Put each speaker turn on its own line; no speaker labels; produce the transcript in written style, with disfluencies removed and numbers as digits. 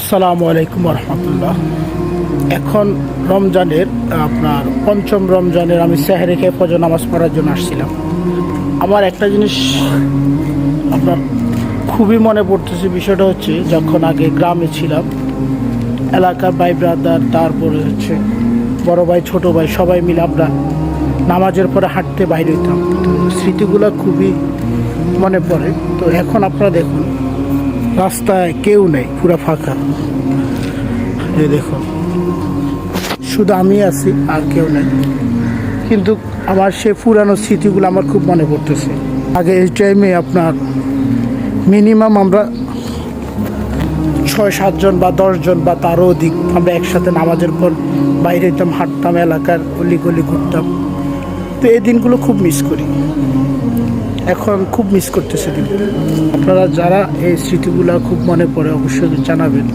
আসসালামু আলাইকুম রহমতুল্লাহ। এখন রমজানের আপনার পঞ্চম রমজানের আমি সেহরি খেয়ে ফজর নামাজ পড়ার জন্য আসছিলাম। আমার একটা জিনিস আপনার খুবই মনে পড়তেছে। বিষয়টা হচ্ছে, যখন আগে গ্রামে ছিলাম, এলাকার ভাই ব্রাদার, তারপরে হচ্ছে বড় ভাই ছোট ভাই সবাই মিলে আমরা নামাজের পরে হাঁটতে বাইরে হইতাম। তো স্মৃতিগুলো খুবই মনে পড়ে। তো এখন আপনারা দেখুন, রাস্তায় কেউ নেই, পুরো ফাঁকা। এই দেখুন, শুধু আমি আছি আর কেউ নেই। কিন্তু আমার সে পুরানো স্মৃতিগুলো আমার খুব মনে পড়তেছে। আগে এই টাইমে আপনার মিনিমাম আমরা 6-7 জন বা 10 জন বা তারও অধিক আমরা একসাথে নামাজের পর বাইরে যেতাম, হাঁটতাম, এলাকার অলিগলি ঘুরতাম। তো এই দিনগুলো খুব মিস করি, এখন খুব মিস করতেছে দিন। আপনারা যারা এই স্মৃতিগুলো খুব মনে পড়ে অবশ্যই জানাবেন।